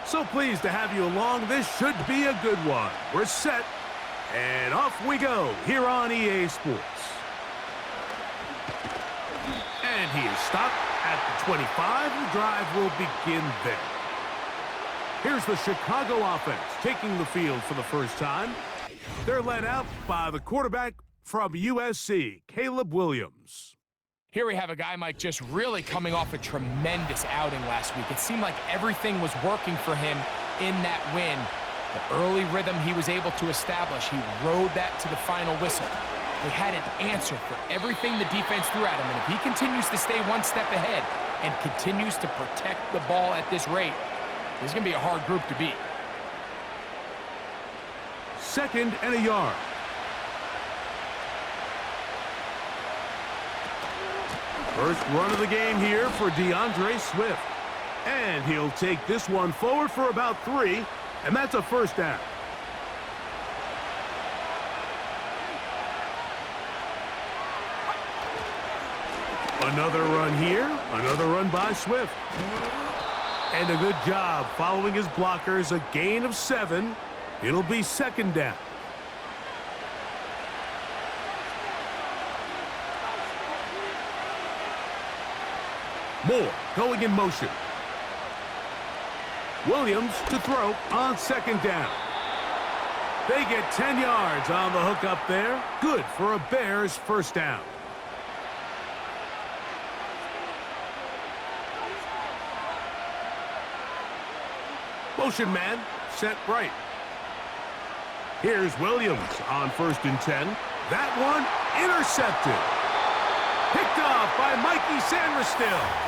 So pleased to have you along. This should be a good one. We're set, and off we go here on EA Sports. And he is stopped at the 25. The drive will begin there. Here's the Chicago offense taking the field for the first time. They're led out by the quarterback from USC, Caleb Williams. Here we have a guy, Mike, just really coming off a tremendous outing last week. It seemed like everything was working for him in that win. The early rhythm he was able to establish, he rode that to the final whistle. They had an answer for everything the defense threw at him, and if he continues to stay one step ahead and continues to protect the ball at this rate, this is going to be a hard group to beat. 2nd and a yard. First run of the game here for DeAndre Swift. And he'll take this one forward for about 3, and that's a first down. Another run here, another run by Swift. And a good job following his blockers, a gain of 7. It'll be 2nd down. Moore going in motion. Williams to throw on 2nd down. They get 10 yards on the hook up there. Good for a Bears first down. Motion man set right. Here's Williams on 1st and 10. That one intercepted. Picked off by Mikey Sanders-Still.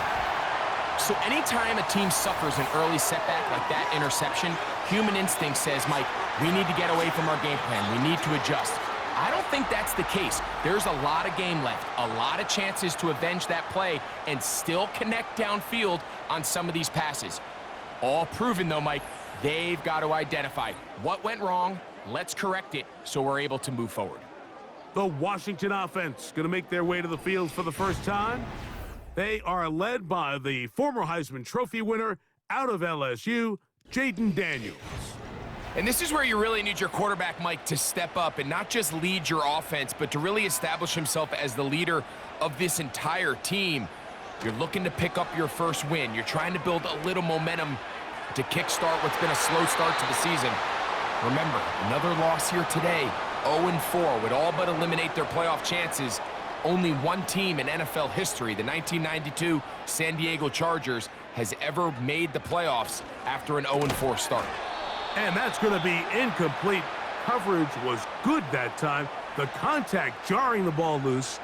So anytime a team suffers an early setback like that interception, human instinct says, Mike, we need to get away from our game plan. We need to adjust. I don't think that's the case. There's a lot of game left, a lot of chances to avenge that play and still connect downfield on some of these passes. All proven, though, Mike, they've got to identify what went wrong, let's correct it so we're able to move forward. The Washington offense going to make their way to the field for the first time. They are led by the former Heisman Trophy winner out of LSU, Jayden Daniels. And this is where you really need your quarterback, Mike, to step up and not just lead your offense, but to really establish himself as the leader of this entire team. You're looking to pick up your first win. You're trying to build a little momentum to kickstart what's been a slow start to the season. Remember, another loss here today, 0-4, would all but eliminate their playoff chances. Only one team in NFL history, the 1992 San Diego Chargers, has ever made the playoffs after an 0-4 start. And that's going to be incomplete. Coverage was good that time. The contact jarring the ball loose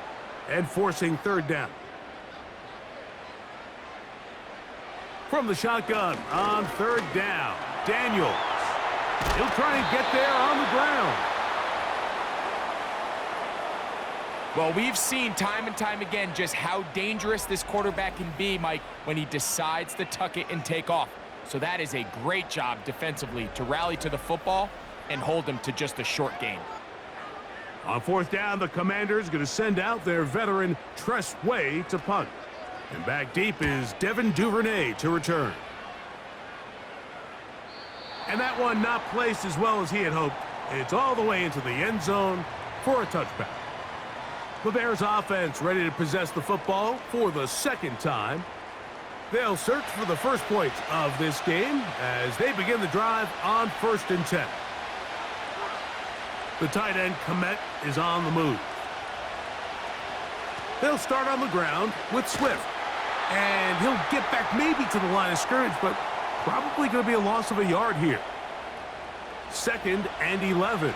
and forcing 3rd down. From the shotgun on 3rd down, Daniels. He'll try and get there on the ground. Well, we've seen time and time again just how dangerous this quarterback can be, Mike, when he decides to tuck it and take off. So that is a great job defensively to rally to the football and hold him to just a short gain. On 4th down, the Commanders going to send out their veteran Tress Way to punt. And back deep is Devin Duvernay to return. And that one not placed as well as he had hoped. It's all the way into the end zone for a touchback. The Bears offense ready to possess the football for the 2nd time. They'll search for the first points of this game as they begin the drive on 1st and 10. The tight end, Komet, is on the move. They'll start on the ground with Swift. And he'll get back maybe to the line of scrimmage, but probably going to be a loss of a yard here. 2nd and 11.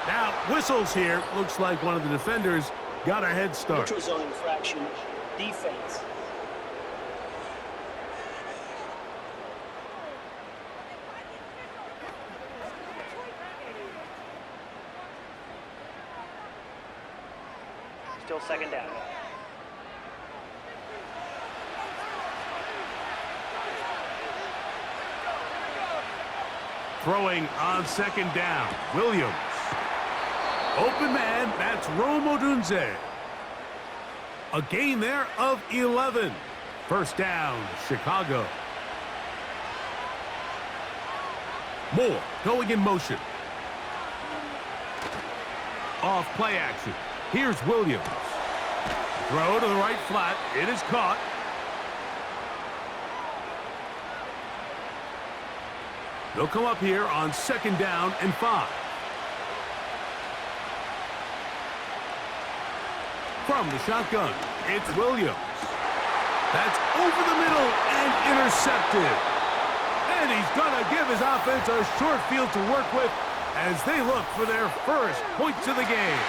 Now, whistles here. Looks like one of the defenders got a head start. Neutral zone infraction, defense. Still 2nd down. Throwing on 2nd down, Williams. Open man, that's Rome Odunze. A gain there of 11. First down, Chicago. Moore going in motion. Off play action. Here's Williams. Throw to the right flat. It is caught. They'll come up here on 2nd down and 5. From the shotgun, it's Williams. That's over the middle and intercepted. And he's going to give his offense a short field to work with as they look for their first points of the game.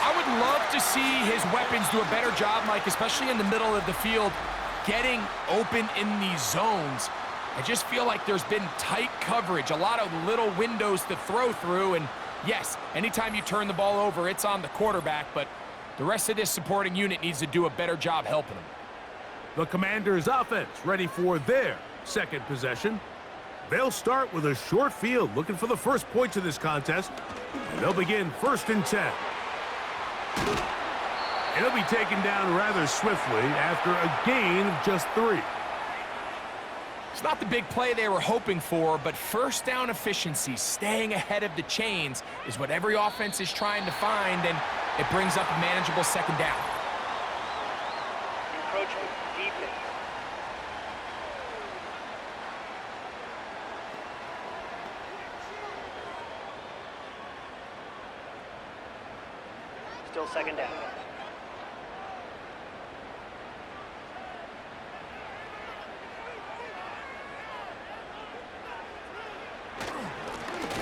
I would love to see his weapons do a better job, Mike, especially in the middle of the field, getting open in these zones. I just feel like there's been tight coverage, a lot of little windows to throw through, and yes, anytime you turn the ball over, it's on the quarterback, but the rest of this supporting unit needs to do a better job helping him. The Commanders' offense ready for their second possession. They'll start with a short field, looking for the first points of this contest, and they'll begin 1st and 10. It'll be taken down rather swiftly after a gain of just 3. It's not the big play they were hoping for, but first down efficiency, staying ahead of the chains, is what every offense is trying to find, and it brings up a manageable 2nd down. Encroachment defense. Still 2nd down.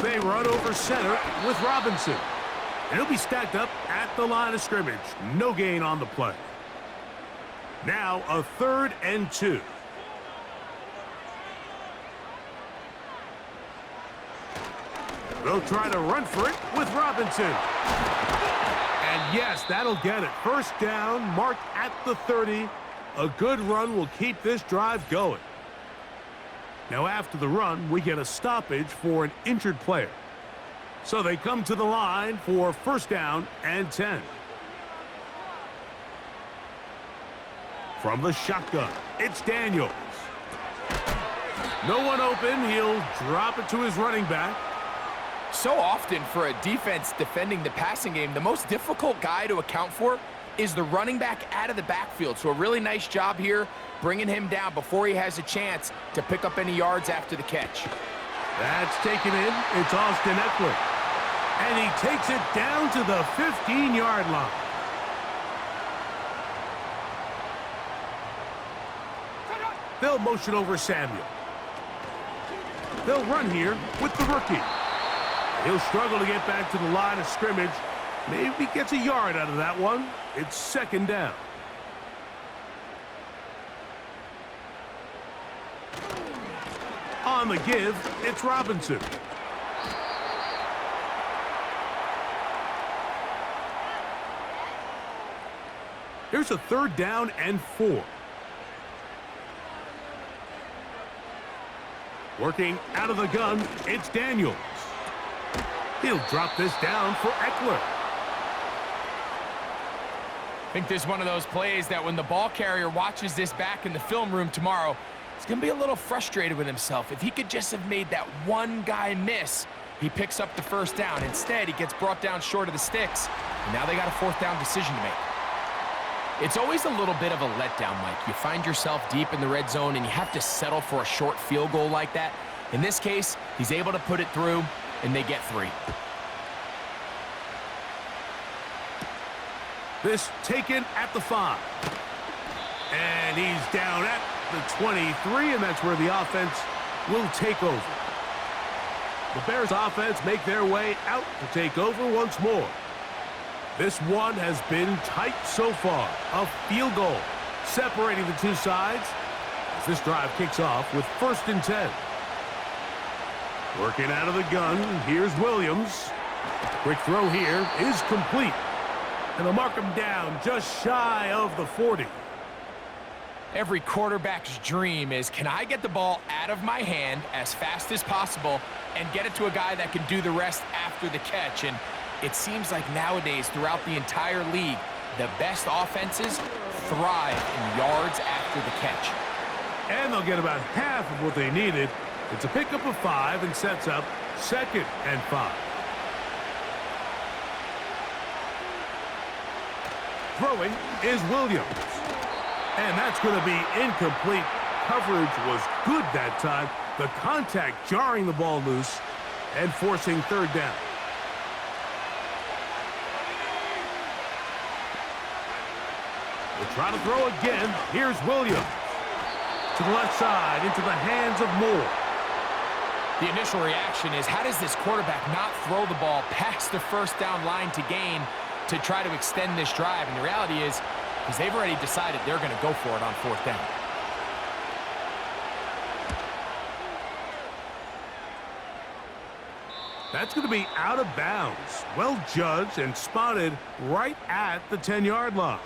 They run over center with Robinson. And he'll be stacked up at the line of scrimmage. No gain on the play. Now a 3rd and 2. They'll try to run for it with Robinson. And yes, that'll get it. First down, marked at the 30. A good run will keep this drive going. Now after the run, we get a stoppage for an injured player. So they come to the line for 1st down and 10. From the shotgun, it's Daniels. No one open. He'll drop it to his running back. So often for a defense defending the passing game, the most difficult guy to account for is the running back out of the backfield. So a really nice job here bringing him down before he has a chance to pick up any yards after the catch. That's taken in. It's Austin Eckler. And he takes it down to the 15-yard line. They'll motion over Samuel. They'll run here with the rookie. He'll struggle to get back to the line of scrimmage. Maybe gets a yard out of that one. It's 2nd down. On the give, it's Robinson. Here's a 3rd down and 4. Working out of the gun, it's Daniels. He'll drop this down for Eckler. I think this is one of those plays that when the ball carrier watches this back in the film room tomorrow, he's going to be a little frustrated with himself. If he could just have made that one guy miss, he picks up the 1st down. Instead, he gets brought down short of the sticks, and now they got a 4th down decision to make. It's always a little bit of a letdown, Mike. You find yourself deep in the red zone, and you have to settle for a short field goal like that. In this case, he's able to put it through, and they get 3. This taken at the 5. And he's down at the 23, and that's where the offense will take over. The Bears offense make their way out to take over once more. This one has been tight so far. A field goal separating the two sides as this drive kicks off with 1st and 10. Working out of the gun, here's Williams. Quick throw here is complete. And they'll mark him down just shy of the 40. Every quarterback's dream is, can I get the ball out of my hand as fast as possible and get it to a guy that can do the rest after the catch? And it seems like nowadays throughout the entire league, the best offenses thrive in yards after the catch. And they'll get about half of what they needed. It's a pickup of 5 and sets up 2nd and 5. Throwing is Williams. And that's going to be incomplete. Coverage was good that time. The contact jarring the ball loose and forcing 3rd down. We'll try to throw again. Here's Williams. To the left side, into the hands of Moore. The initial reaction is, how does this quarterback not throw the ball past the 1st down line to gain to try to extend this drive? And the reality is they've already decided they're going to go for it on 4th down. That's going to be out of bounds. Well judged and spotted right at the 10-yard line.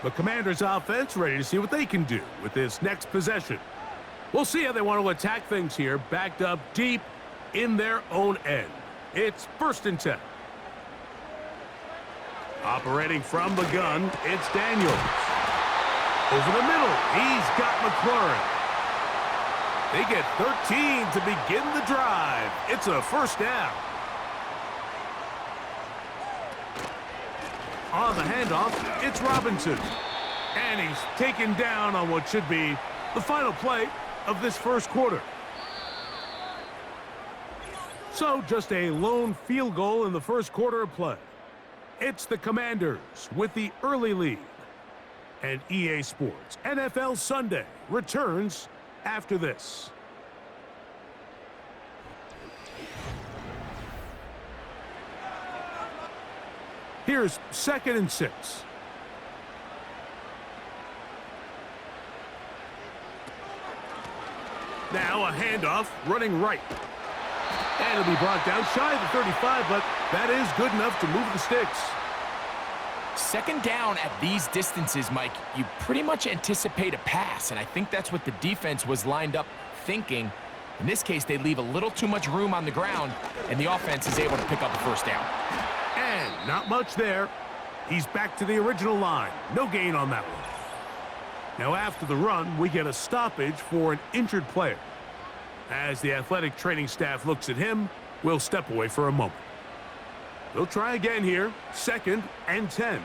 The Commanders' offense ready to see what they can do with this next possession. We'll see how they want to attack things here, backed up deep in their own end. It's 1st and 10. Operating from the gun, it's Daniels. Over the middle, he's got McLaurin. They get 13 to begin the drive. It's a 1st down. On the handoff, it's Robinson. And he's taken down on what should be the final play of this 1st quarter. So just a lone field goal in the 1st quarter of play. It's the Commanders with the early lead. And EA Sports NFL Sunday returns after this. Here's 2nd and 6. Now a handoff running right. And it'll be brought down shy of the 35, but that is good enough to move the sticks. 2nd down at these distances, Mike, you pretty much anticipate a pass, and I think that's what the defense was lined up thinking. In this case, they leave a little too much room on the ground, and the offense is able to pick up a 1st down. And not much there. He's back to the original line. No gain on that one. Now after the run, we get a stoppage for an injured player. As the athletic training staff looks at him, we'll step away for a moment. They'll try again here. 2nd and 10.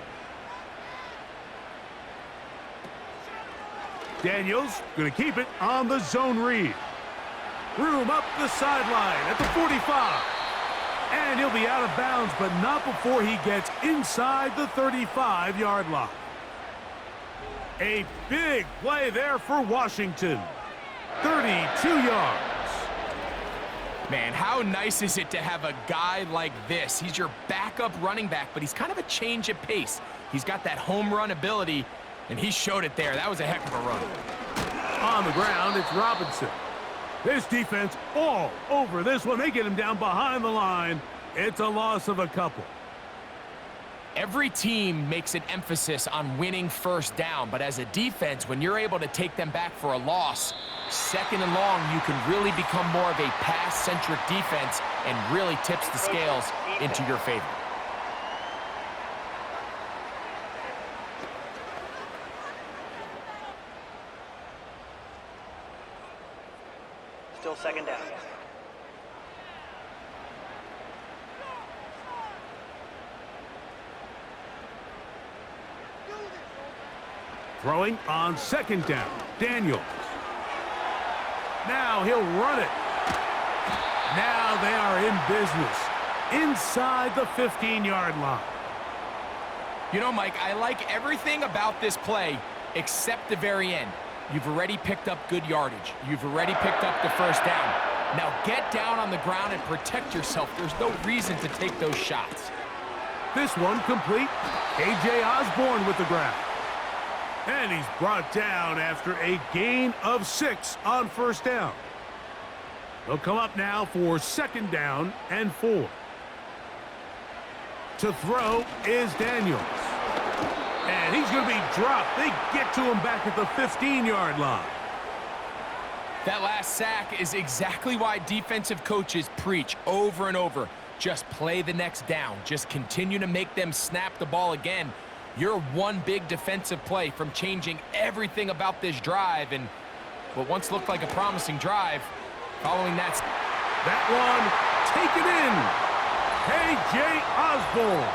Daniels going to keep it on the zone read. Room up the sideline at the 45. And he'll be out of bounds, but not before he gets inside the 35-yard line. A big play there for Washington. 32 yards. Man, how nice is it to have a guy like this? He's your backup running back, but he's kind of a change of pace. He's got that home run ability, and he showed it there. That was a heck of a run. On the ground, it's Robinson. This defense all over this one. They get him down behind the line. It's a loss of a couple. Every team makes an emphasis on winning 1st down, but as a defense, when you're able to take them back for a loss, 2nd and long, you can really become more of a pass-centric defense and really tips the scales into your favor. Still 2nd down. Throwing on 2nd down. Daniels. Now he'll run it. Now they are in business. Inside the 15-yard line. You know, Mike, I like everything about this play except the very end. You've already picked up good yardage. You've already picked up the 1st down. Now get down on the ground and protect yourself. There's no reason to take those shots. This one complete. A.J. Osborne with the grab. And he's brought down after a gain of 6 on 1st down. They'll come up now for 2nd down and 4. To throw is Daniels. And he's going to be dropped. They get to him back at the 15-yard line. That last sack is exactly why defensive coaches preach over and over. Just play the next down. Just continue to make them snap the ball again. You're one big defensive play from changing everything about this drive, and what once looked like a promising drive, following that one, taken in. K.J. Osborne.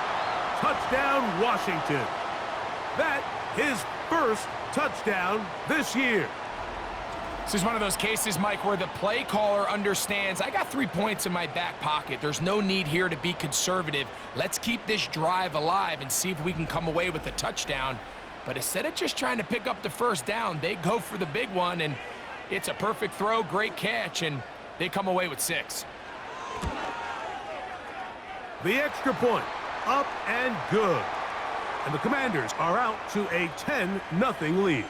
Touchdown, Washington. That his first touchdown this year. This is one of those cases, Mike, where the play caller understands, I got 3 points in my back pocket. There's no need here to be conservative. Let's keep this drive alive and see if we can come away with a touchdown. But instead of just trying to pick up the first down, they go for the big one, and it's a perfect throw, great catch, and they come away with 6. The extra point, up and good. And the Commanders are out to a 10-0 lead.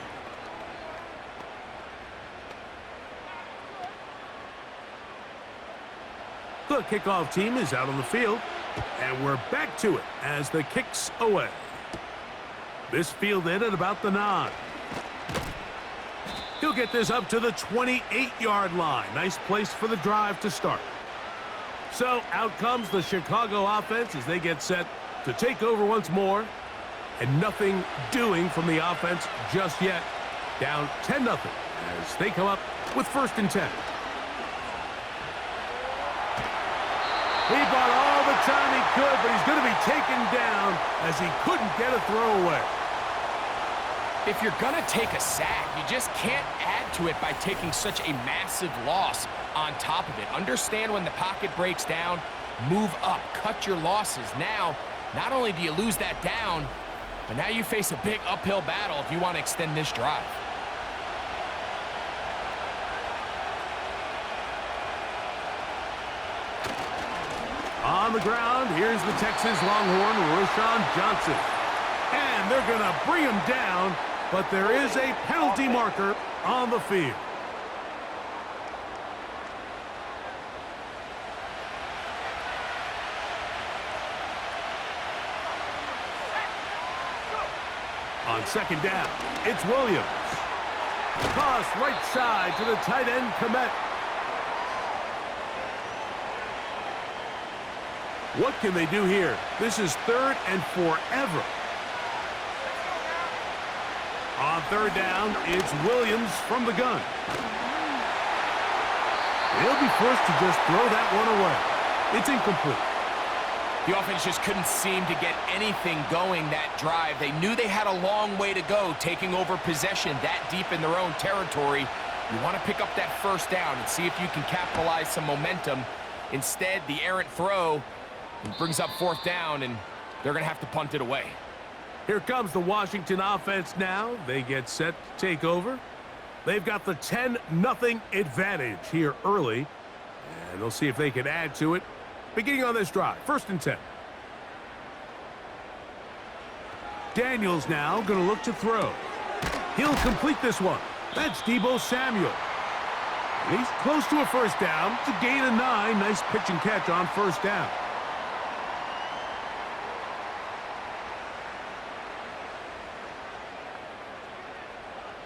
The kickoff team is out on the field, and we're back to it as the kick's away. This fielded at about the 9. He'll get this up to the 28-yard line. Nice place for the drive to start. So out comes the Chicago offense as they get set to take over once more. And nothing doing from the offense just yet. Down 10-0 as they come up with 1st and 10. He bought all the time he could, but he's going to be taken down as he couldn't get a throwaway. If you're going to take a sack, you just can't add to it by taking such a massive loss on top of it. Understand when the pocket breaks down, move up, cut your losses. Now, not only do you lose that down, but now you face a big uphill battle if you want to extend this drive. On the ground, here's the Texas Longhorn, Roschon Johnson. And they're going to bring him down, but there is a penalty marker on the field. On 2nd down, it's Williams. Toss right side to the tight end, Komet. What can they do here? This is 3rd and forever. On 3rd down, it's Williams from the gun. He'll be forced to just throw that one away. It's incomplete. The offense just couldn't seem to get anything going that drive. They knew they had a long way to go, taking over possession that deep in their own territory. You want to pick up that 1st down and see if you can capitalize some momentum. Instead, the errant throw brings up 4th down, and they're going to have to punt it away. Here comes the Washington offense now. They get set to take over. They've got the 10-0 advantage here early, and they'll see if they can add to it. Beginning on this drive, 1st and 10. Daniels now going to look to throw. He'll complete this one. That's Deebo Samuel. And he's close to a 1st down. It's a gain of 9. Nice pitch and catch on 1st down.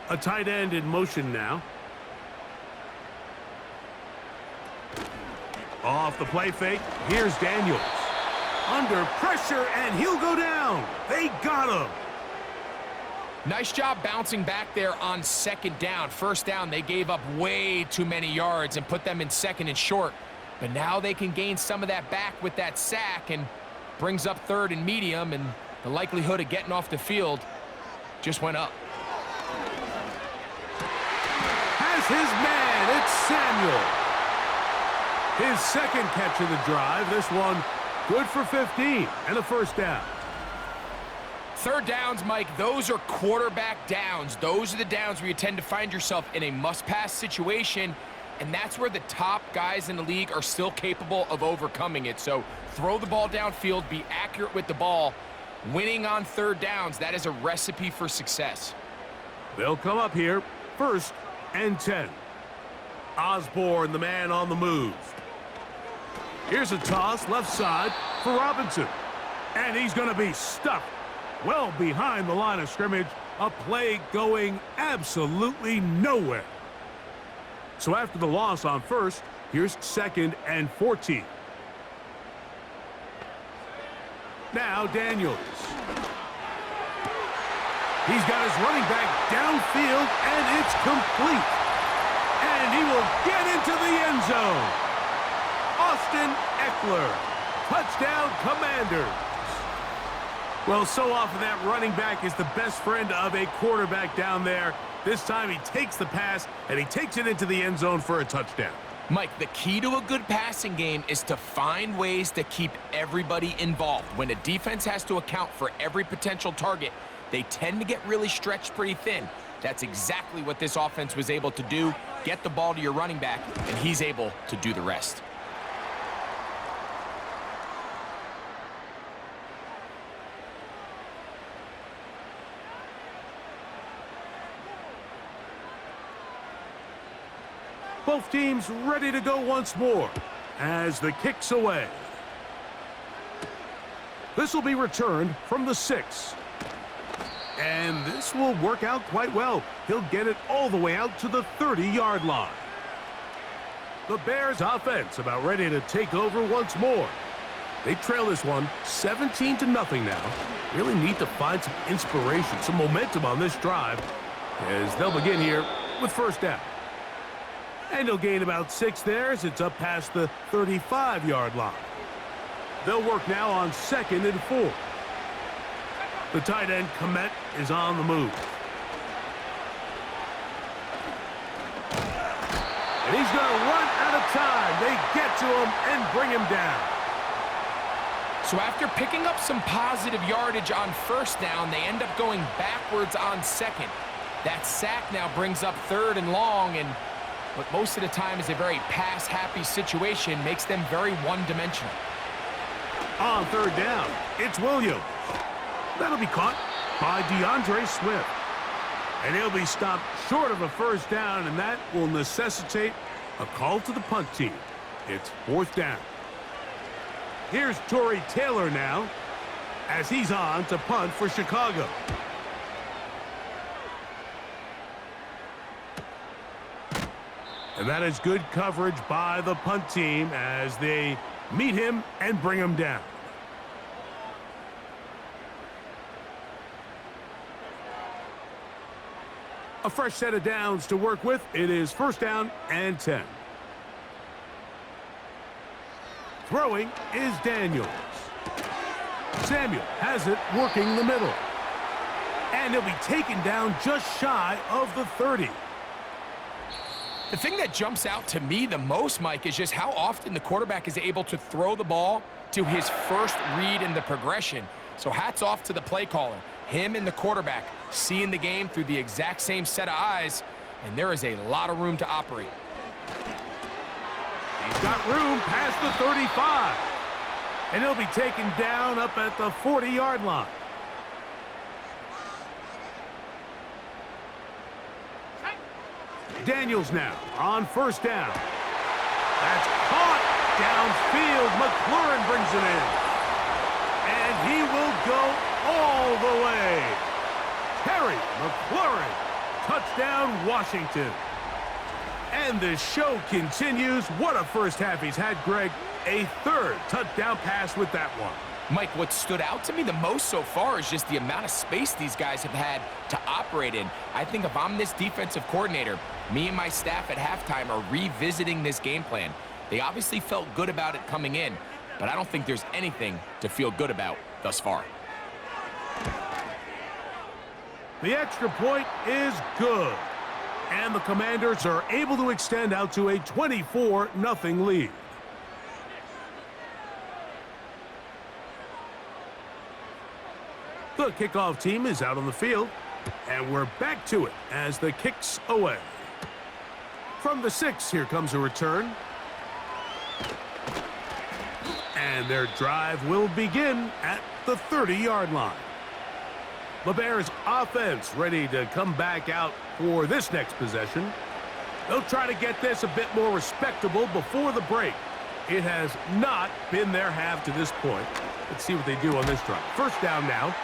A tight end in motion now. Off the play fake, here's Daniels. Under pressure, and he'll go down. They got him. Nice job bouncing back there on 2nd down. 1st down, they gave up way too many yards and put them in 2nd and short. But now they can gain some of that back with that sack and brings up 3rd and medium, and the likelihood of getting off the field just went up. Has his man, it's Samuel. His 2nd catch of the drive. This one good for 15 and a 1st down. 3rd downs, Mike, those are quarterback downs. Those are the downs where you tend to find yourself in a must-pass situation, and that's where the top guys in the league are still capable of overcoming it. So throw the ball downfield, be accurate with the ball. Winning on 3rd downs, that is a recipe for success. They'll come up here, 1st and 10. Osborne, the man on the move. Here's a toss left side for Robinson. And he's going to be stuck well behind the line of scrimmage. A play going absolutely nowhere. So after the loss on 1st, here's 2nd and 14. Now Daniels. He's got his running back downfield, and it's complete. And he will get into the end zone. Austin Eckler. Touchdown, Commanders. Well, so often that running back is the best friend of a quarterback down there. This time he takes the pass, and he takes it into the end zone for a touchdown. Mike, the key to a good passing game is to find ways to keep everybody involved. When a defense has to account for every potential target, they tend to get really stretched pretty thin. That's exactly what this offense was able to do. Get the ball to your running back, and he's able to do the rest. Both teams ready to go once more as the kick's away. This will be returned from the 6. And this will work out quite well. He'll get it all the way out to the 30-yard line. The Bears offense about ready to take over once more. They trail this one 17-0 now. Really need to find some inspiration, some momentum on this drive as they'll begin here with first down. And he'll gain about 6 there as it's up past the 35-yard line. They'll work now on 2nd and 4. The tight end, Komet, is on the move. And he's going to run out of time. They get to him and bring him down. So after picking up some positive yardage on first down, they end up going backwards on 2nd. That sack now brings up 3rd and long, and what most of the time is a very pass-happy situation makes them very one-dimensional. On 3rd down, it's Williams. That'll be caught by DeAndre Swift. And he'll be stopped short of a first down, and that will necessitate a call to the punt team. It's 4th down. Here's Tory Taylor now as he's on to punt for Chicago. And that is good coverage by the punt team as they meet him and bring him down. A fresh set of downs to work with. It is 1st down and 10. Throwing is Daniels. Samuel has it working the middle. And he'll be taken down just shy of the 30. The thing that jumps out to me the most, Mike, is just how often the quarterback is able to throw the ball to his first read in the progression. So hats off to the play caller. Him and the quarterback seeing the game through the exact same set of eyes, and there is a lot of room to operate. He's got room past the 35. And he'll be taken down up at the 40-yard line. Daniels now on 1st down. That's caught downfield. McLaurin brings it in. And he will go all the way. Terry McLaurin. Touchdown, Washington. And the show continues. What a first half he's had, Greg. A 3rd touchdown pass with that one. Mike, what stood out to me the most so far is just the amount of space these guys have had to operate in. I think if I'm this defensive coordinator, me and my staff at halftime are revisiting this game plan. They obviously felt good about it coming in, but I don't think there's anything to feel good about thus far. The extra point is good. And the Commanders are able to extend out to a 24-0 lead. The kickoff team is out on the field, and we're back to it as the kick's away. From the 6, here comes a return. And their drive will begin at the 30-yard line. The Bears offense ready to come back out for this next possession. They'll try to get this a bit more respectable before the break. It has not been their half to this point. Let's see what they do on this drive. 1st down now.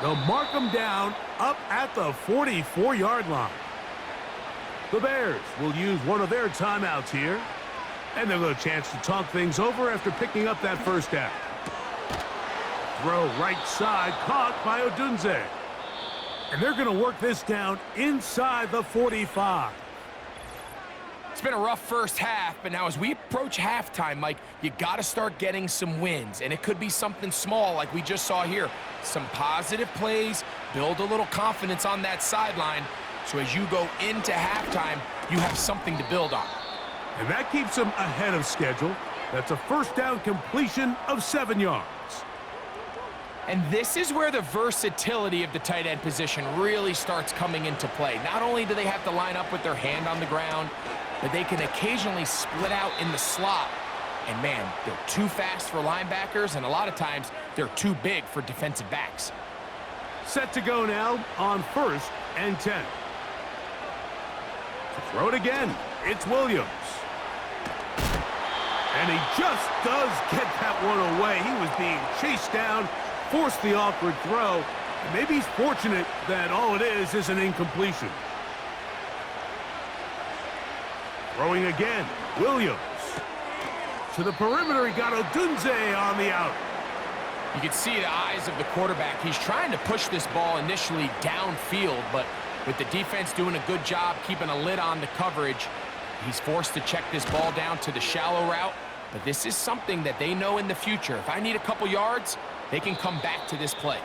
They'll mark them down up at the 44-yard line. The Bears will use one of their timeouts here. And they'll get a chance to talk things over after picking up that 1st down. throw right side, caught by Odunze. And they're going to work this down inside the 45. It's been a rough first half, but now as we approach halftime, Mike, you got to start getting some wins. And it could be something small like we just saw here. Some positive plays, build a little confidence on that sideline. So as you go into halftime, you have something to build on. And that keeps them ahead of schedule. That's a first down completion of 7 yards. And this is where the versatility of the tight end position really starts coming into play. Not only do they have to line up with their hand on the ground, but they can occasionally split out in the slot. And man, they're too fast for linebackers, and a lot of times they're too big for defensive backs. Set to go now on 1st and 10. To throw it again, it's Williams. And he just does get that one away. He was being chased down, forced the awkward throw. And maybe he's fortunate that all it is an incompletion. Throwing again, Williams. To the perimeter, he got Odunze on the out. You can see the eyes of the quarterback. He's trying to push this ball initially downfield, but with the defense doing a good job keeping a lid on the coverage, he's forced to check this ball down to the shallow route. But this is something that they know in the future. If I need a couple yards, they can come back to this play.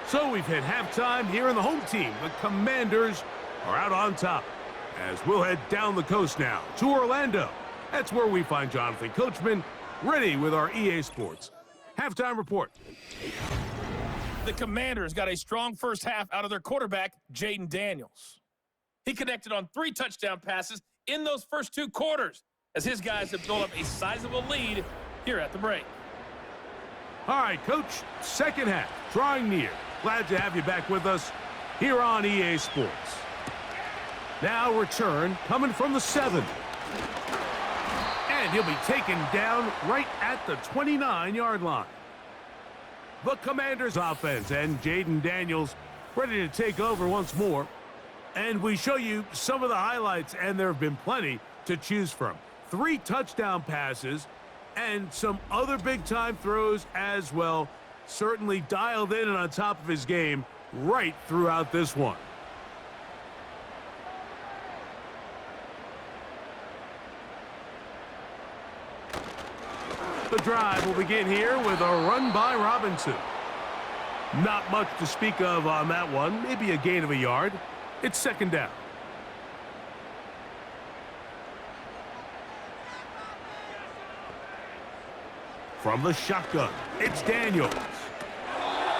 So we've hit halftime here in the home team. The Commanders are out on top. As we'll head down the coast now to Orlando. That's where we find Jonathan Coachman ready with our EA Sports halftime report. The Commanders got a strong first half out of their quarterback, Jayden Daniels. He connected on 3 touchdown passes in those first 2 quarters as his guys have built up a sizable lead here at the break. All right, Coach, second half, drawing near. Glad to have you back with us here on EA Sports. Now return coming from the 7. And he'll be taken down right at the 29-yard line. The Commanders offense and Jayden Daniels ready to take over once more. And we show you some of the highlights, and there have been plenty to choose from. 3 touchdown passes and some other big-time throws as well. Certainly dialed in and on top of his game right throughout this one. The drive will begin here with a run by Robinson. Not much to speak of on that one. Maybe a gain of a yard. It's second down. From the shotgun, it's Daniels.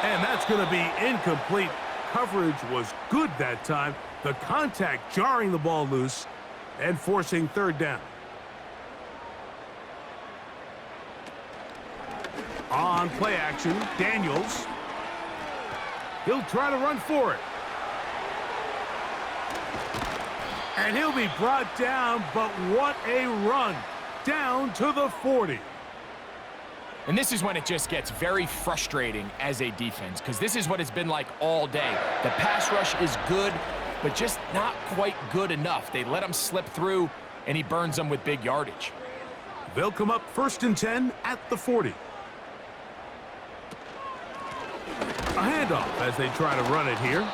And that's going to be incomplete. Coverage was good that time. The contact jarring the ball loose and forcing third down. On play action, Daniels. He'll try to run for it. And he'll be brought down, but what a run. Down to the 40. And this is when it just gets very frustrating as a defense, because this is what it's been like all day. The pass rush is good, but just not quite good enough. They let him slip through, and he burns them with big yardage. They'll come up 1st and 10 at the 40. A handoff as they try to run it here.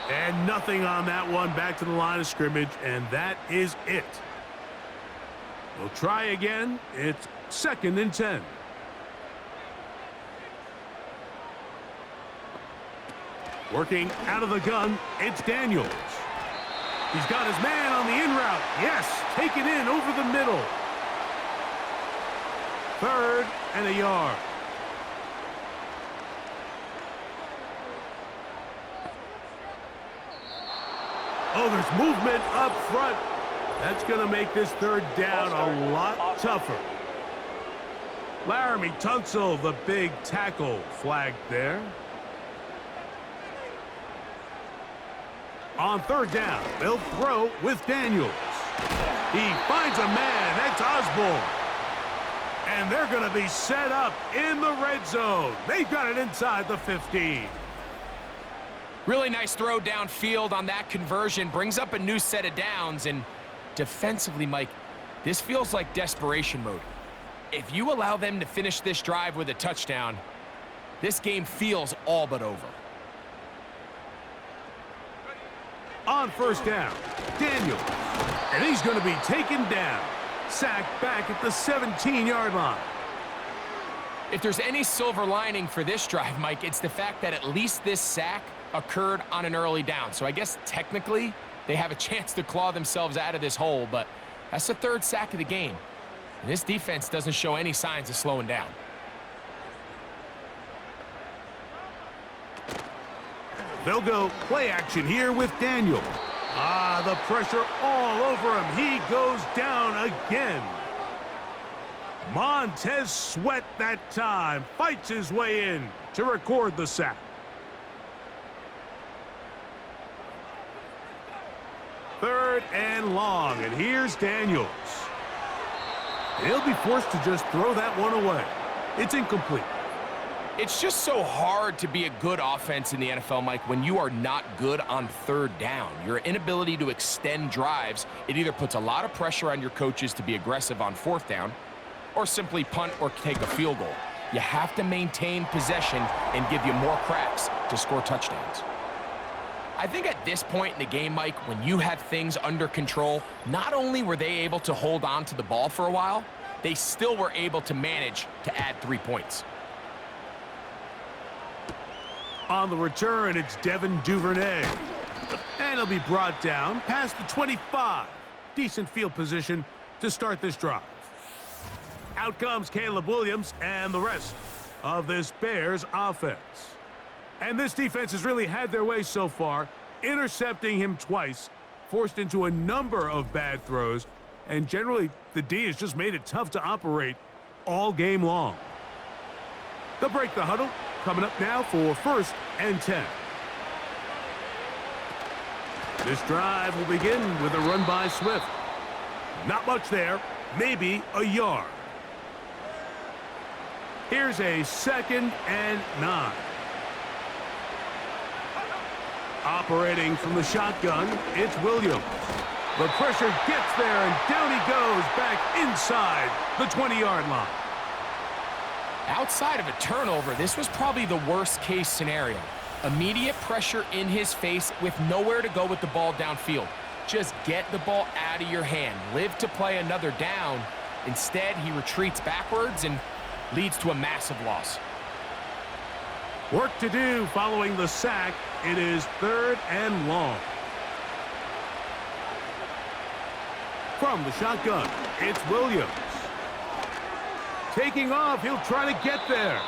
And nothing on that one. Back to the line of scrimmage, and that is it. We'll try again. It's 2nd and 10. Working out of the gun, it's Daniels. He's got his man on the in route. Yes, taken in over the middle. 3rd and a yard. Oh, there's movement up front. That's going to make this 3rd down a lot tougher. Laramie Tunsil, the big tackle, flagged there. On 3rd down, they'll throw with Daniels. He finds a man. That's Osborne. And they're going to be set up in the red zone. They've got it inside the 15. Really nice throw downfield on that conversion. Brings up a new set of downs. And defensively, Mike, this feels like desperation mode. If you allow them to finish this drive with a touchdown, This game feels all but over. On first down, Daniel. And he's going to be taken down. Sacked back at the 17-yard line. If there's any silver lining for this drive, Mike, it's the fact that at least this sack occurred on an early down. So I guess technically they have a chance to claw themselves out of this hole, but that's the third sack of the game. And this defense doesn't show any signs of slowing down. They'll go play action here with Daniel. The pressure all over him. He goes down again. Montez Sweat that time fights his way in to record the sack. Third and long, and here's Daniels. He'll be forced to just throw that one away. It's incomplete. It's just so hard to be a good offense in the NFL, Mike, when you are not good on third down. Your inability to extend drives, it either puts a lot of pressure on your coaches to be aggressive on fourth down or simply punt or take a field goal. You have to maintain possession and give you more cracks to score touchdowns. I think at this point in the game, Mike, when you have things under control, not only were they able to hold on to the ball for a while, they still were able to manage to add 3 points. On the return, it's Devin Duvernay. And he'll be brought down past the 25. Decent field position to start this drive. Out comes Caleb Williams and the rest of this Bears offense. And this defense has really had their way so far, intercepting him twice, forced into a number of bad throws, and generally the D has just made it tough to operate all game long. They'll break the huddle. Coming up now for 1st and 10. This drive will begin with a run by Swift. Not much there, maybe a yard. Here's a 2nd and 9. Operating from the shotgun, it's Williams. The pressure gets there, and down he goes back inside the 20-yard line. Outside of a turnover, this was probably the worst-case scenario. Immediate pressure in his face with nowhere to go with the ball downfield. Just get the ball out of your hand. Live to play another down. Instead, he retreats backwards and leads to a massive loss. Work to do following the sack. It is 3rd and long. From the shotgun, it's Williams. Taking off, he'll try to get there.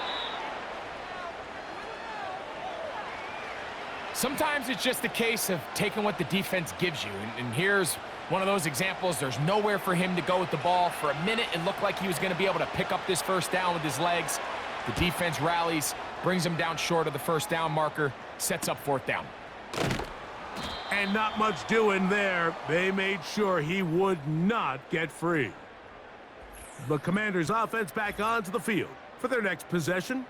Sometimes it's just a case of taking what the defense gives you. And here's one of those examples. There's nowhere for him to go with the ball. For a minute, it looked like he was going to be able to pick up this first down with his legs. The defense rallies, brings him down short of the first down marker, sets up 4th down. And not much doing there. They made sure he would not get free. The Commanders' offense back onto the field for their next possession.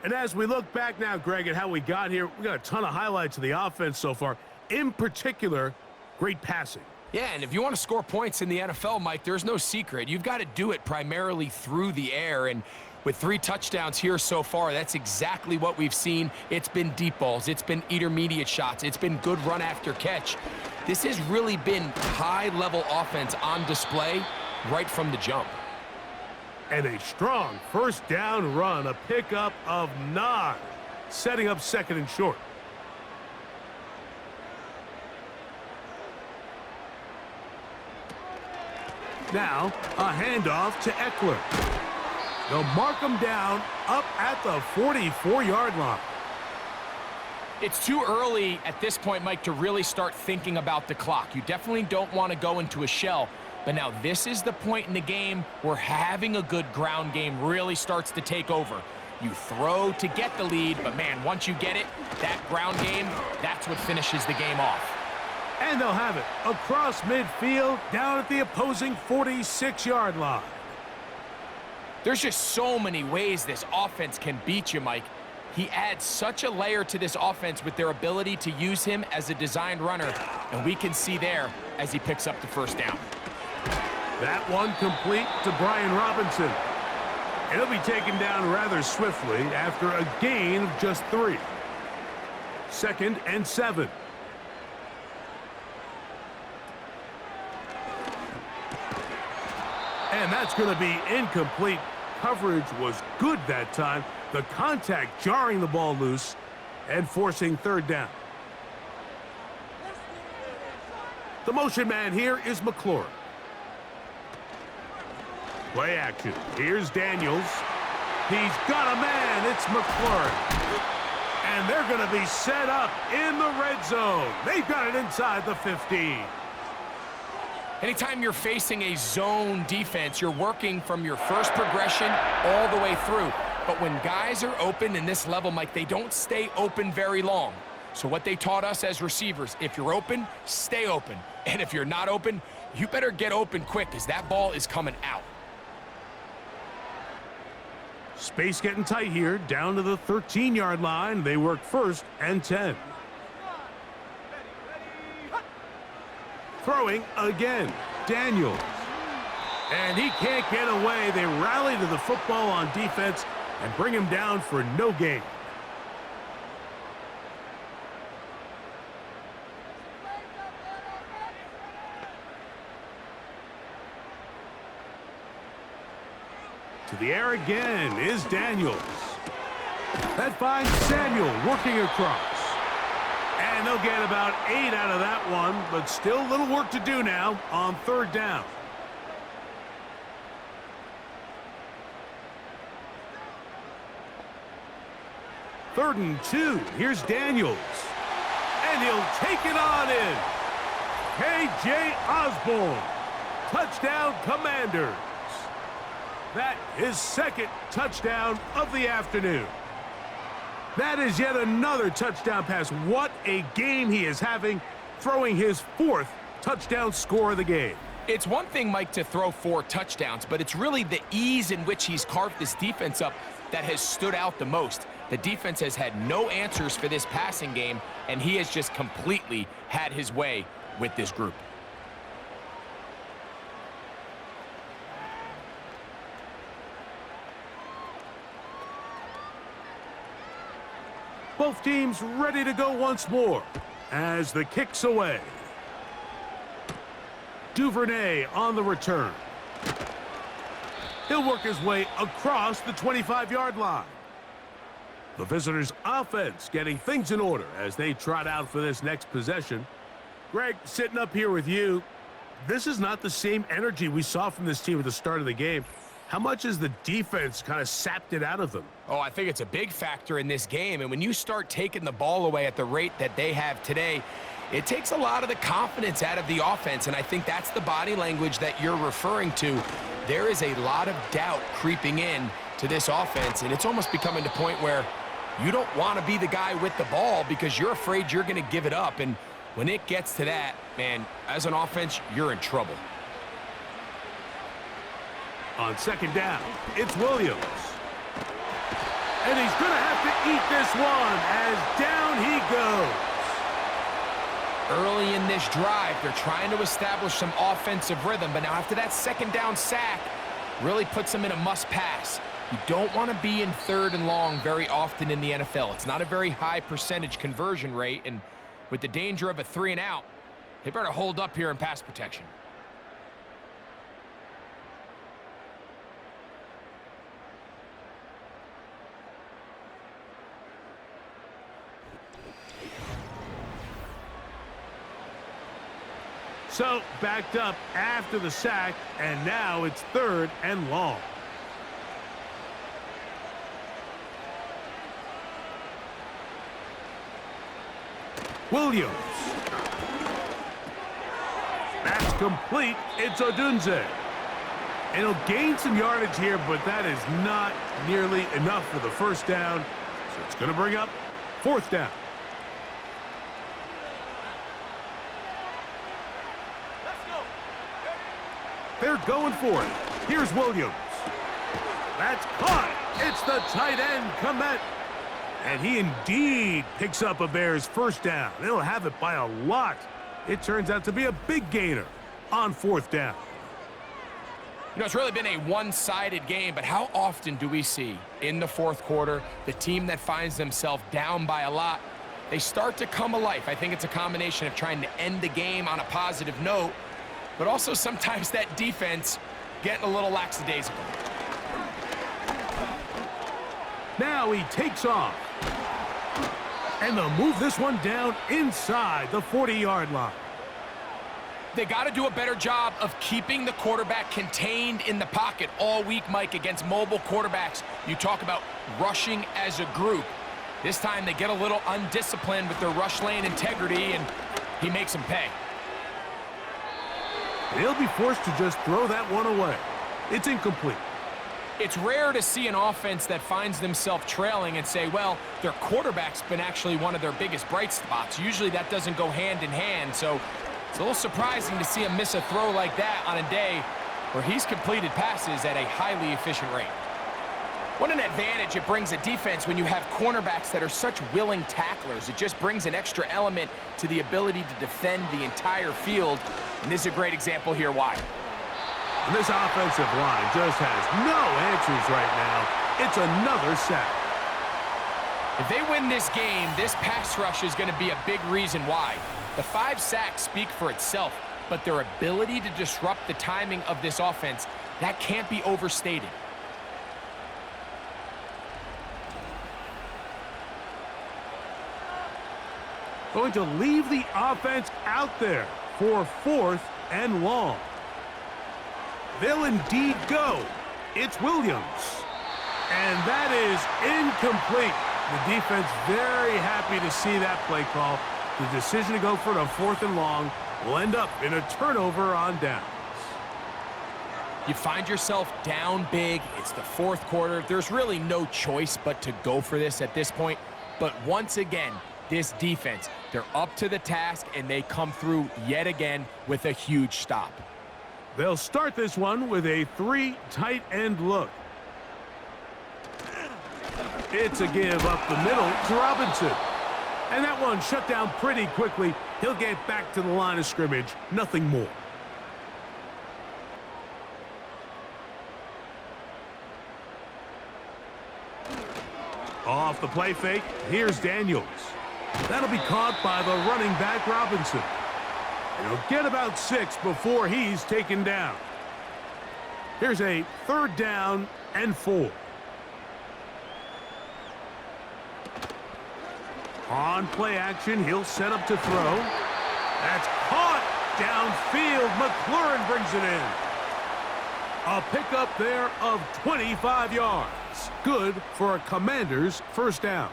And as we look back now, Greg, at how we got here, we got a ton of highlights of the offense so far. In particular, great passing. Yeah, and if you want to score points in the NFL, Mike, there's no secret. You've got to do it primarily through the air. And with 3 touchdowns here so far, that's exactly what we've seen. It's been deep balls. It's been intermediate shots. It's been good run after catch. This has really been high-level offense on display right from the jump. And a strong first down run, a pickup of 9, setting up 2nd and short. Now, a handoff to Eckler. They'll mark him down up at the 44-yard line. It's too early at this point, Mike, to really start thinking about the clock. You definitely don't want to go into a shell. But now this is the point in the game where having a good ground game really starts to take over. You throw to get the lead, but man, once you get it, that ground game, that's what finishes the game off. And they'll have it across midfield down at the opposing 46-yard line. There's just so many ways this offense can beat you, Mike. He adds such a layer to this offense with their ability to use him as a designed runner, and we can see there as he picks up the first down. That one complete to Brian Robinson. It'll be taken down rather swiftly after a gain of just 3. 2nd and 7. And that's going to be incomplete. Coverage was good that time. The contact jarring the ball loose and forcing 3rd down. The motion man here is McLaurin. Play action. Here's Daniels. He's got a man. It's McLaurin. And they're going to be set up in the red zone. They've got it inside the 15. Anytime you're facing a zone defense, you're working from your first progression all the way through. But when guys are open in this level, Mike, they don't stay open very long. So what they taught us as receivers, if you're open, stay open. And if you're not open, you better get open quick because that ball is coming out. Space getting tight here, down to the 13-yard line. They work 1st and 10. Throwing again, Daniels. And he can't get away. They rally to the football on defense and bring him down for no gain. To the air again is Daniels. That finds Samuel working across. And they'll get about 8 out of that one, but still a little work to do now on 3rd down. Third and 2. Here's Daniels. And he'll take it on in. K.J. Osborne. Touchdown, Commanders. That is 2nd touchdown of the afternoon. That is yet another touchdown pass. What a game he is having, throwing his 4th touchdown score of the game. It's one thing, Mike, to throw 4 touchdowns, but it's really the ease in which he's carved this defense up that has stood out the most. The defense has had no answers for this passing game, and he has just completely had his way with this group. Both teams ready to go once more as the kick's away. Duvernay on the return. He'll work his way across the 25-yard line. The visitors' offense getting things in order as they trot out for this next possession. Greg, sitting up here with you, this is not the same energy we saw from this team at the start of the game. How much has the defense kind of sapped it out of them? Oh, I think it's a big factor in this game. And when you start taking the ball away at the rate that they have today, it takes a lot of the confidence out of the offense. And I think that's the body language that you're referring to. There is a lot of doubt creeping in to this offense. And it's almost becoming to the point where you don't want to be the guy with the ball because you're afraid you're going to give it up. And when it gets to that, man, as an offense, you're in trouble. On 2nd down, it's Williams. And he's going to have to eat this one as down he goes. Early in this drive, they're trying to establish some offensive rhythm, but now after that 2nd down sack, really puts them in a must-pass. You don't want to be in 3rd and long very often in the NFL. It's not a very high percentage conversion rate, and with the danger of a 3-and-out, they better hold up here in pass protection. So, backed up after the sack, and now it's 3rd and long. Williams. That's complete. It's Odunze. And he'll gain some yardage here, but that is not nearly enough for the 1st down. So it's going to bring up 4th down. They're going for it. Here's Williams. That's caught. It's the tight end, Komet. And he indeed picks up a Bears 1st down. They'll have it by a lot. It turns out to be a big gainer on 4th down. You know, it's really been a one-sided game, but how often do we see in the fourth quarter the team that finds themselves down by a lot, they start to come alive? I think it's a combination of trying to end the game on a positive note, but also sometimes that defense getting a little lackadaisical. Now he takes off. And they'll move this one down inside the 40-yard line. They got to do a better job of keeping the quarterback contained in the pocket all week, Mike, against mobile quarterbacks. You talk about rushing as a group. This time they get a little undisciplined with their rush lane integrity, and he makes them pay. They'll be forced to just throw that one away. It's incomplete. It's rare to see an offense that finds themselves trailing and say, well, their quarterback's been actually one of their biggest bright spots. Usually that doesn't go hand in hand, so it's a little surprising to see him miss a throw like that on a day where he's completed passes at a highly efficient rate. What an advantage it brings a defense when you have cornerbacks that are such willing tacklers. It just brings an extra element to the ability to defend the entire field, and this is a great example here why. And this offensive line just has no answers right now. It's another sack. If they win this game, this pass rush is going to be a big reason why. The 5 sacks speak for itself, but their ability to disrupt the timing of this offense, that can't be overstated. Going to leave the offense out there for 4th and long. They'll indeed go. It's Williams. And that is incomplete. The defense very happy to see that play call. The decision to go for the 4th and long will end up in a turnover on downs. You find yourself down big. It's the fourth quarter. There's really no choice but to go for this at this point. But once again, this defense, they're up to the task, and they come through yet again with a huge stop. They'll start this one with a 3 tight end look. It's a give up the middle to Robinson. And that one shut down pretty quickly. He'll get back to the line of scrimmage. Nothing more. Off the play fake, here's Daniels. That'll be caught by the running back Robinson. And he'll get about 6 before he's taken down. Here's a 3rd down and 4. On play action, he'll set up to throw. That's caught downfield. McLaurin brings it in. A pickup there of 25 yards. Good for a Commander's 1st down.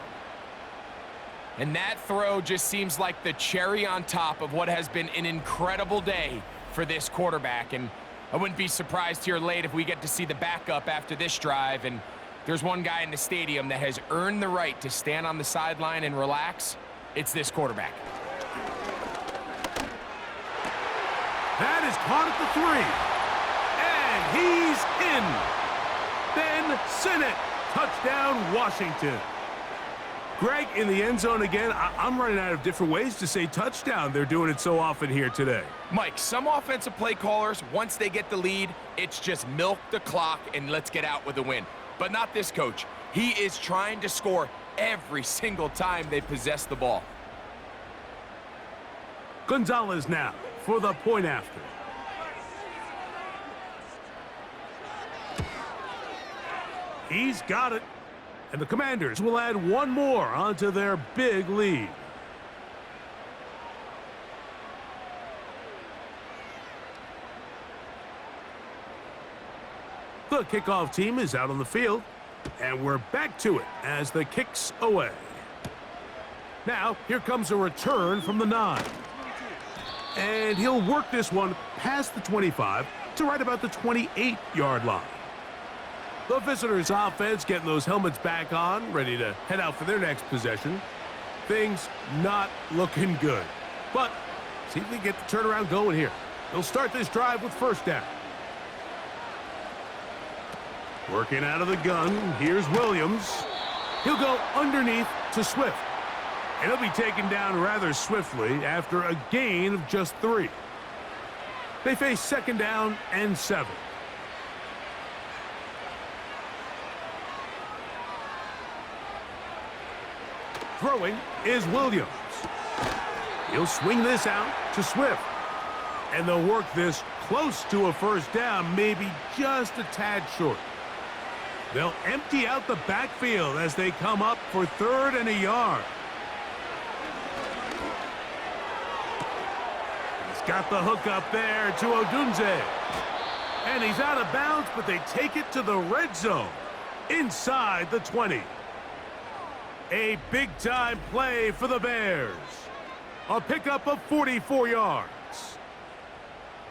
And that throw just seems like the cherry on top of what has been an incredible day for this quarterback. And I wouldn't be surprised here late if we get to see the backup after this drive. And there's one guy in the stadium that has earned the right to stand on the sideline and relax. It's this quarterback. That is caught at the 3. And he's in. Ben Sinnott. Touchdown, Washington. Greg, in the end zone again. I'm running out of different ways to say touchdown. They're doing it so often here today. Mike, some offensive play callers, once they get the lead, it's just milk the clock and let's get out with a win. But not this coach. He is trying to score every single time they possess the ball. Gonzalez now for the point after. He's got it. And the Commanders will add one more onto their big lead. The kickoff team is out on the field, and we're back to it as the kick's away. Now, here comes a return from the 9. And he'll work this one past the 25 to right about the 28-yard line. The visitors' offense getting those helmets back on, ready to head out for their next possession. Things not looking good. But see if they get the turnaround going here. They'll start this drive with 1st down. Working out of the gun, here's Williams. He'll go underneath to Swift. And he'll be taken down rather swiftly after a gain of just 3. They face 2nd down and 7. Throwing is Williams. He'll swing this out to Swift. And they'll work this close to a first down, maybe just a tad short. They'll empty out the backfield as they come up for 3rd and a yard. He's got the hook up there to Odunze. And he's out of bounds, but they take it to the red zone inside the 20. A big-time play for the Bears. A pickup of 44 yards.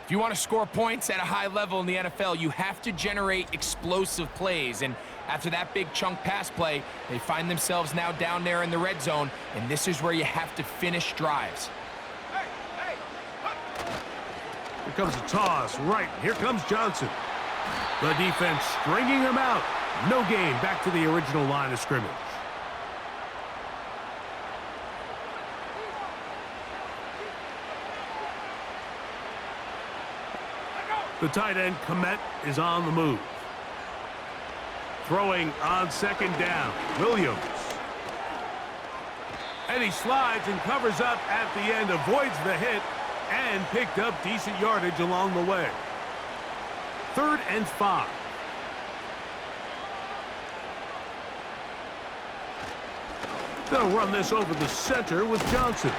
If you want to score points at a high level in the NFL, you have to generate explosive plays. And after that big chunk pass play, they find themselves now down there in the red zone, and this is where you have to finish drives. Here comes a toss, right. Here comes Johnson. The defense stringing him out. No gain, back to the original line of scrimmage. The tight end, Komet, is on the move. Throwing on 2nd down, Williams. And he slides and covers up at the end, avoids the hit, and picked up decent yardage along the way. 3rd and 5. They'll run this over the center with Johnson.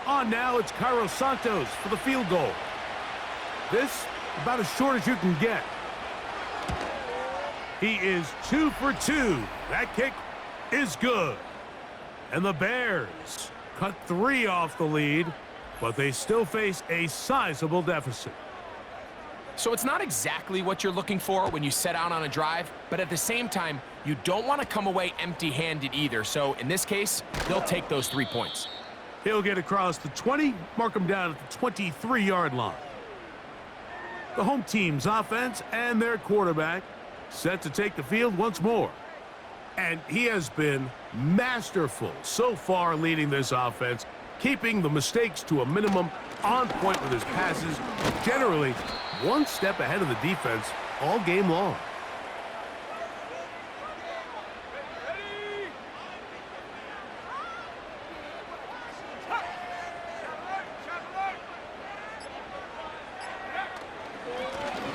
On now, it's Cairo Santos for the field goal. This, about as short as you can get. He is 2 for 2. That kick is good. And the Bears cut 3 off the lead, but they still face a sizable deficit. So it's not exactly what you're looking for when you set out on a drive, but at the same time, you don't want to come away empty-handed either. So in this case, they'll take those 3 points. He'll get across the 20, mark him down at the 23-yard line. The home team's offense and their quarterback set to take the field once more. And he has been masterful so far leading this offense, keeping the mistakes to a minimum, on point with his passes, generally one step ahead of the defense all game long.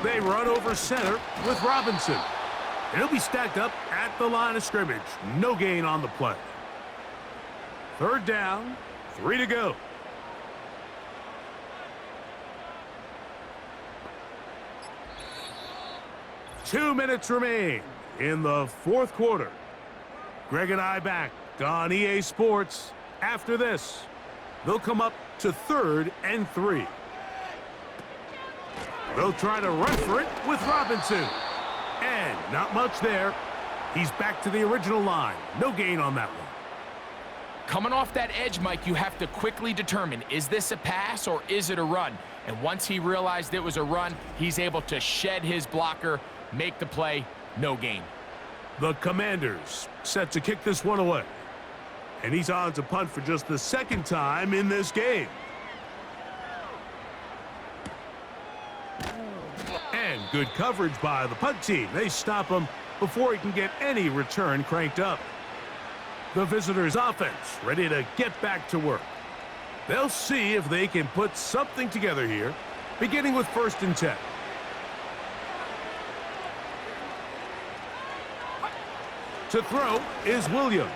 They run over center with Robinson. And he'll be stacked up at the line of scrimmage. No gain on the play. 3rd down, 3 to go. Two minutes remain in the 4th quarter. Greg and I back on EA Sports. After this, they'll come up to 3rd and 3. They'll try to run for it with Robinson. And not much there. He's back to the original line. No gain on that one. Coming off that edge, Mike, you have to quickly determine, is this a pass or is it a run? And once he realized it was a run, he's able to shed his blocker, make the play, no gain. The Commanders set to kick this one away. And he's on to punt for just the 2nd time in this game. And good coverage by the punt team. They stop him before he can get any return cranked up. The visitors' offense ready to get back to work. They'll see if they can put something together here, beginning with 1st and 10. To throw is Williams.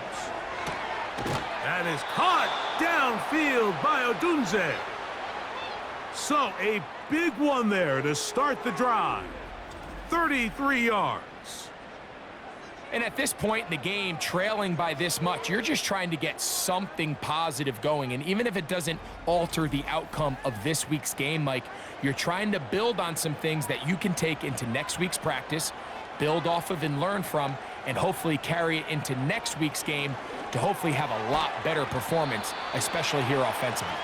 That is caught downfield by Odunze. So a big one there to start the drive. 33 yards. And at this point in the game, trailing by this much, you're just trying to get something positive going. And even if it doesn't alter the outcome of this week's game, Mike, you're trying to build on some things that you can take into next week's practice, build off of and learn from, and hopefully carry it into next week's game to hopefully have a lot better performance, especially here offensively.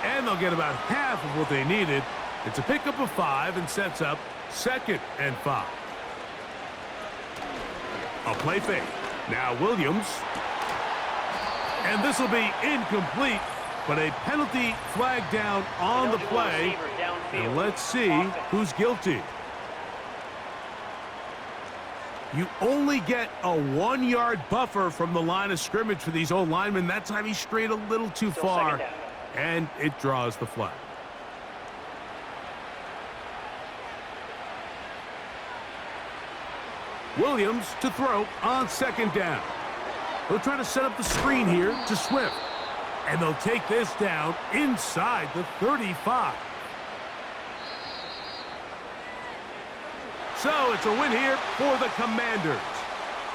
And they'll get about half of what they needed. It's a pickup of 5 and sets up 2nd and 5. A play fake. Now Williams. And this will be incomplete, but a penalty flag down on the play. And let's see who's guilty. You only get a 1-yard buffer from the line of scrimmage for these old linemen. That time he strayed a little too far, and it draws the flag. Williams to throw on 2nd down. They'll try to set up the screen here to Swift. And they'll take this down inside the 35. So it's a win here for the Commanders.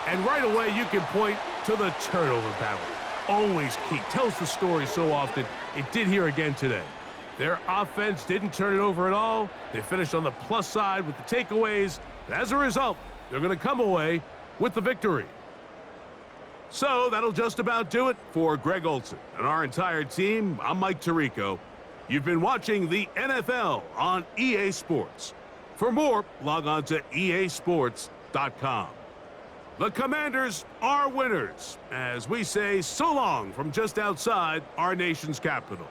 And right away you can point to the turnover battle. Always key. Tells the story so often. It did here again today. Their offense didn't turn it over at all. They finished on the plus side with the takeaways. And as a result, they're going to come away with the victory. So that'll just about do it for Greg Olson and our entire team. I'm Mike Tirico. You've been watching the NFL on EA Sports. For more, log on to easports.com. The Commanders are winners, as we say so long from just outside our nation's capital.